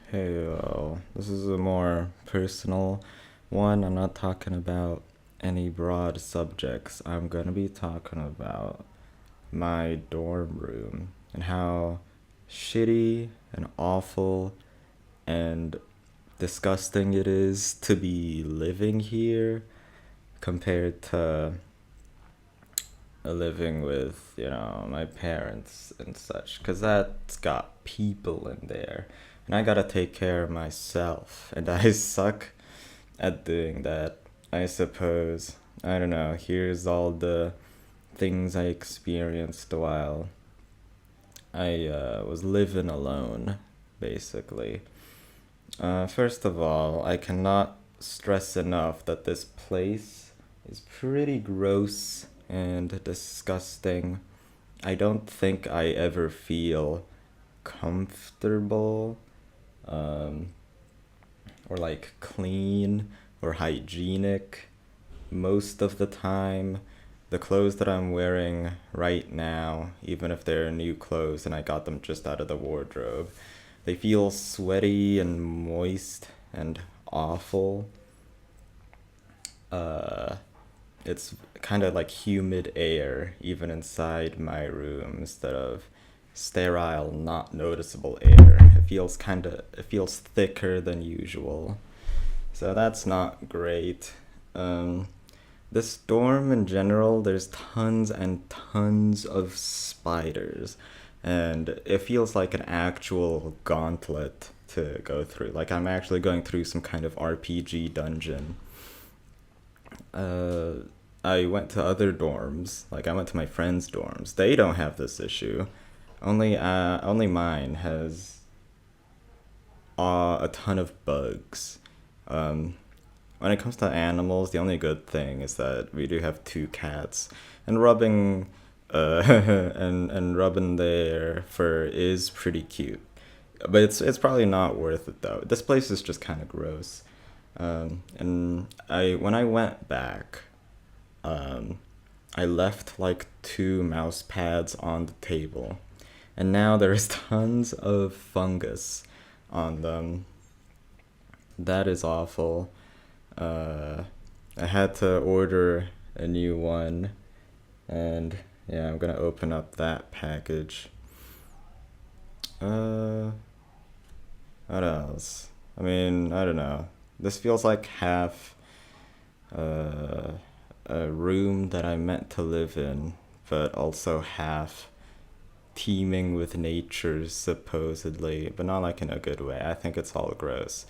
Hey, this is a more personal one. I'm not talking about any broad subjects. I'm gonna be talking about my dorm room and how shitty and awful and disgusting it is to be living here compared to living with, my parents and such. Because that's got people in there. And I gotta take care of myself. And I suck at doing that, I suppose. I don't know. Here's all the things I experienced while I was living alone, basically. First of all, I cannot stress enough that this place is pretty gross and disgusting. I don't think I ever feel comfortable um, or like clean or hygienic most of the time. The clothes that I'm wearing right now, even if they're new clothes and I got them just out of the wardrobe, they feel sweaty and moist and awful. Uh, it's kind of like humid air, even inside my room, instead of sterile, not noticeable air. It feels thicker than usual. So that's not great. Um, this storm in general, there's tons and tons of spiders, and it feels like an actual gauntlet to go through. Like I'm actually going through some kind of RPG dungeon. Uh, I went to other dorms, like I went to my friends' dorms. They don't have this issue. Only mine has a ton of bugs. Um, when it comes to animals, the only good thing is that we do have two cats, and rubbing, and rubbing their fur is pretty cute. But it's probably not worth it though. This place is just kind of gross. And I when I went back, um, I left like two mouse pads on the table, and now there's tons of fungus on them. That is awful. Uh, I had to order a new one, and yeah, I'm gonna open up that package. Uh, what else? I mean, I don't know. This feels like half uh, a room that I meant to live in, but also half teeming with nature, supposedly, but not like in a good way. I think it's all gross.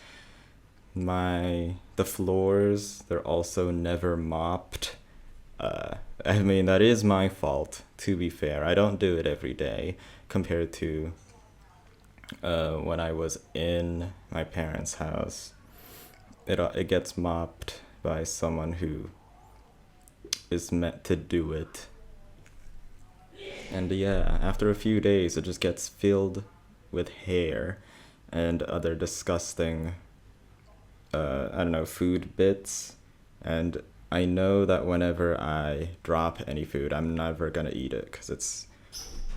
The floors, they're also never mopped. I mean, that is my fault, to be fair. I don't do it every day compared to when I was in my parents' house. It gets mopped by someone who is meant to do it. And yeah, after a few days, it just gets filled with hair and other disgusting, I don't know, food bits. And I know that whenever I drop any food, I'm never gonna eat it because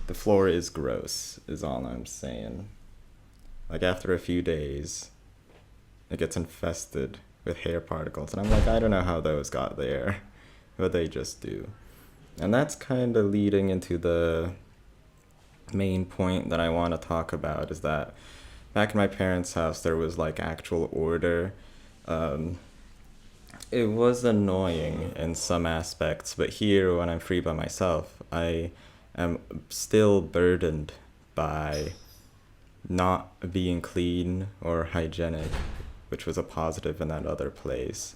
the floor is gross, is all I'm saying. Like after a few days, it gets infested with hair particles. And I'm like, I don't know how those got there, but they just do. And that's kind of leading into the main point that I want to talk about is that back in my parents' house, there was like actual order. Um, it was annoying in some aspects, but here, when I'm free by myself, I am still burdened by not being clean or hygienic, which was a positive in that other place.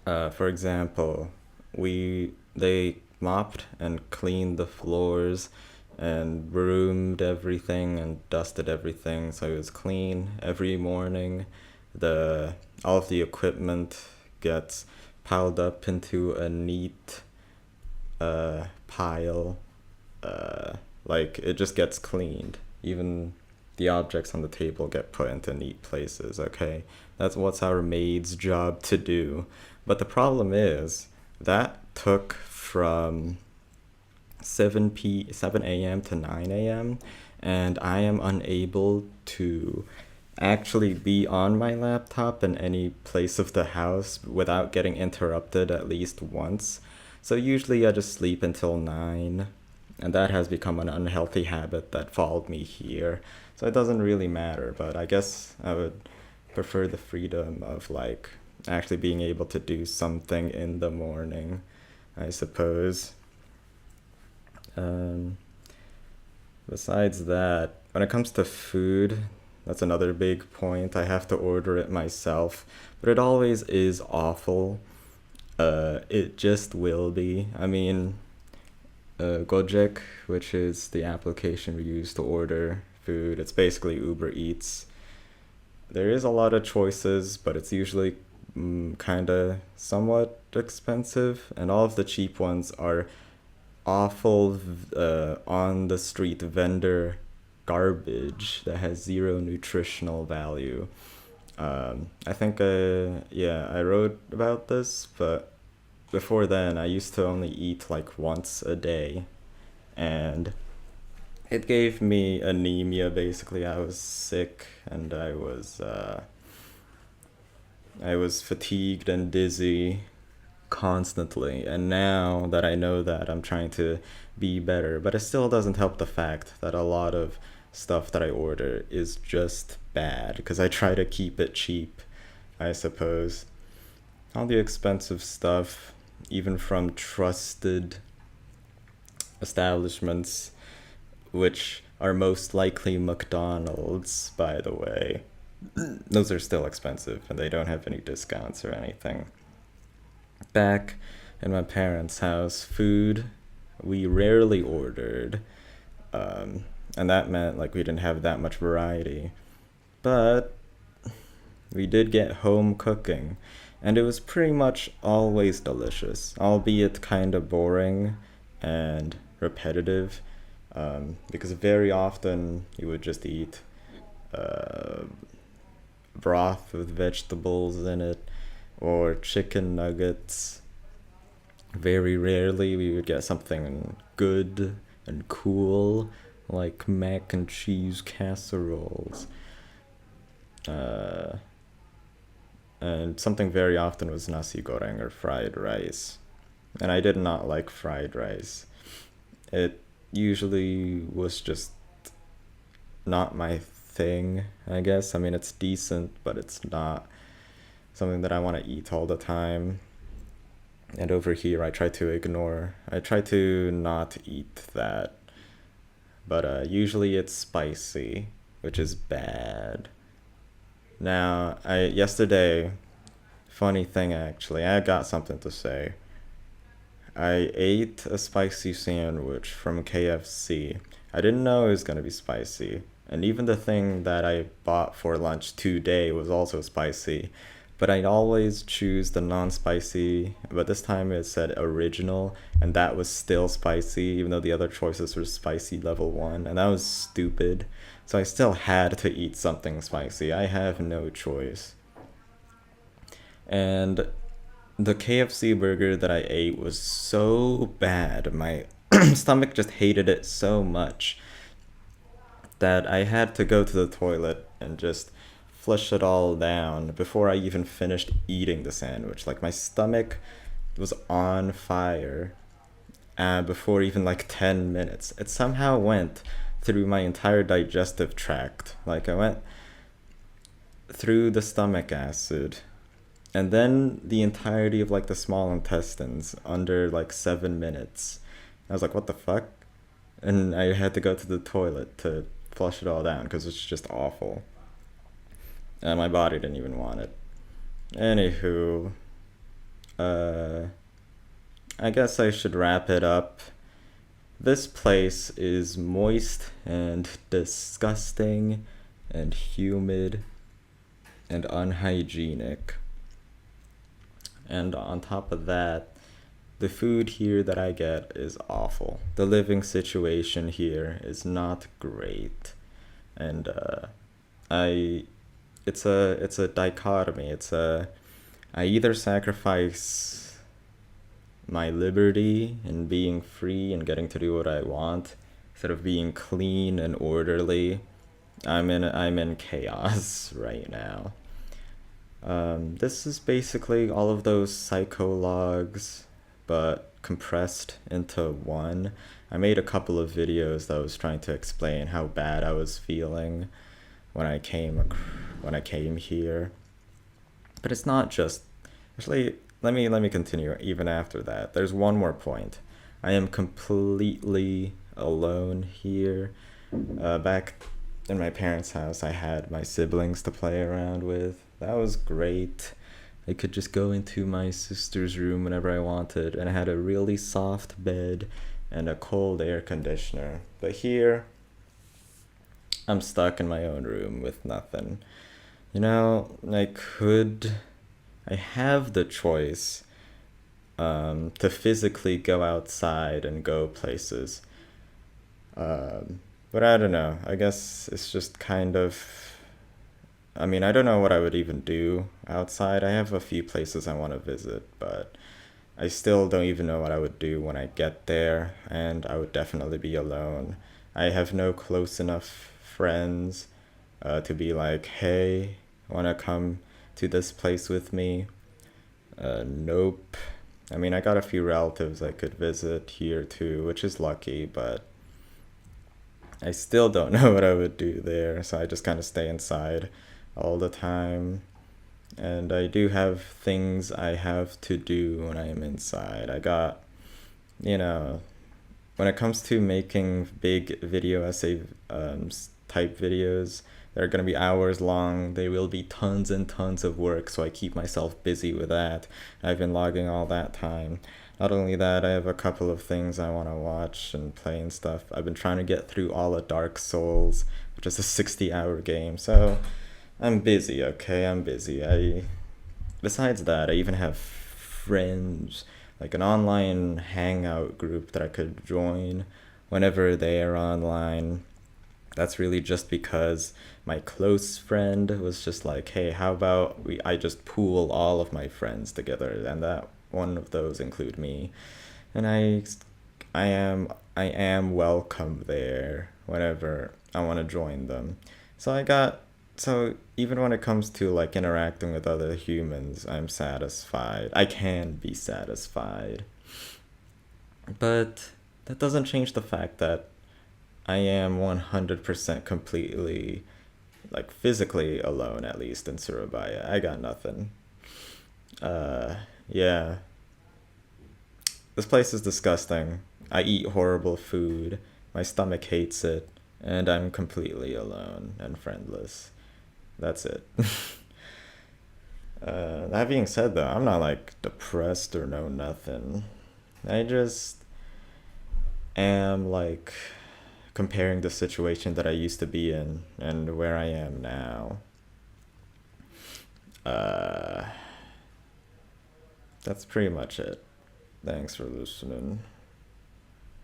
For example, they mopped and cleaned the floors and broomed everything and dusted everything so it was clean every morning. The all of the equipment gets piled up into a neat pile. Like it just gets cleaned. Even the objects on the table get put into neat places. Okay, that's what's our maid's job to do. But the problem is that took from 7 a.m. to 9 a.m. and I am unable to actually be on my laptop in any place of the house without getting interrupted at least once. So usually I just sleep until 9, and that has become an unhealthy habit that followed me here. So it doesn't really matter, but I guess I would prefer the freedom of like actually being able to do something in the morning, I suppose. Um, Besides that, when it comes to food, that's another big point. I have to order it myself, but it always is awful. It just will be. I mean, Gojek, which is the application we use to order food, it's basically Uber Eats. There is a lot of choices, but it's usually kind of somewhat expensive, and all of the cheap ones are awful on the street vendor garbage that has zero nutritional value. I think, yeah, I wrote about this, but before then, I used to only eat like once a day, and it gave me anemia basically. I was sick, and I was fatigued and dizzy constantly. And now that I know that, I'm trying to be better, but it still doesn't help the fact that a lot of stuff that I order is just bad because I try to keep it cheap, I suppose. All the expensive stuff, even from trusted establishments, which are most likely McDonald's, by the way, those are still expensive and they don't have any discounts or anything. Back in my parents' house, food we rarely ordered, and that meant like we didn't have that much variety. But we did get home cooking, and it was pretty much always delicious, albeit kind of boring and repetitive, because very often you would just eat uh, broth with vegetables in it or chicken nuggets. Very rarely we would get something good and cool like mac and cheese casseroles. Uh, and something very often was nasi goreng or fried rice. And I did not like fried rice. It usually was just not my thing, I guess. I mean, it's decent, but it's not something that I want to eat all the time. And over here, I try to not eat that. But usually it's spicy, which is bad. Now, yesterday, funny thing actually, I got something to say. I ate a spicy sandwich from KFC. I didn't know it was gonna be spicy, and even the thing that I bought for lunch today was also spicy. But I always choose the non-spicy, but this time it said original, and that was still spicy, even though the other choices were spicy level 1, and that was stupid. So I still had to eat something spicy. I have no choice. And the KFC burger that I ate was so bad. My stomach just hated it so much that I had to go to the toilet and just flush it all down before I even finished eating the sandwich. Like my stomach was on fire before even like 10 minutes. It somehow went through my entire digestive tract. Like I went through the stomach acid and then the entirety of like the small intestines under like 7 minutes. I was like, what the fuck? And I had to go to the toilet to flush it all down because it's just awful. And my body didn't even want it. Anywho, uh, I guess I should wrap it up. This place is moist and disgusting and humid and unhygienic. And on top of that, the food here that I get is awful. The living situation here is not great. And I it's a dichotomy. I either sacrifice my liberty and being free and getting to do what I want, instead of being clean and orderly, I'm in chaos right now. This is basically all of those psychologs, but compressed into one. I made a couple of videos that was trying to explain how bad I was feeling when I came here. But it's not just. Actually, let me continue even after that. There's one more point. I am completely alone here. Back in my parents' house, I had my siblings to play around with. That was great. I could just go into my sister's room whenever I wanted, and I had a really soft bed and a cold air conditioner. But here, I'm stuck in my own room with nothing. You know, I have the choice to physically go outside and go places. But I don't know. I guess it's just kind of. I mean, I don't know what I would even do outside. I have a few places I want to visit, but I still don't even know what I would do when I get there, and I would definitely be alone. I have no close enough friends to be like, hey, want to come to this place with me? Nope. I mean, I got a few relatives I could visit here too, which is lucky, but I still don't know what I would do there, so I just kind of stay inside all the time. And I do have things I have to do when I am inside. I got, you know, when it comes to making big video essay type videos, they're going to be hours long. They will be tons and tons of work, so I keep myself busy with that. I've been logging all that time. Not only that, I have a couple of things I want to watch and play and stuff. I've been trying to get through all of Dark Souls, which is a 60-hour game. So I'm busy, okay? I'm busy. Besides that, I even have friends, like an online hangout group that I could join whenever they are online. That's really just because my close friend was just like, hey, how about I just pool all of my friends together, and that one of those include me. And I am welcome there whenever I want to join them. So even when it comes to like interacting with other humans, I'm satisfied. I can be satisfied. But that doesn't change the fact that I am 100% completely, like physically alone, at least in Surabaya. I got nothing. Yeah. This place is disgusting. I eat horrible food. My stomach hates it. And I'm completely alone and friendless. That's it. That being said, though, I'm not like depressed or no nothing. I just am like comparing the situation that I used to be in and where I am now. Uh, that's pretty much it. Thanks for listening.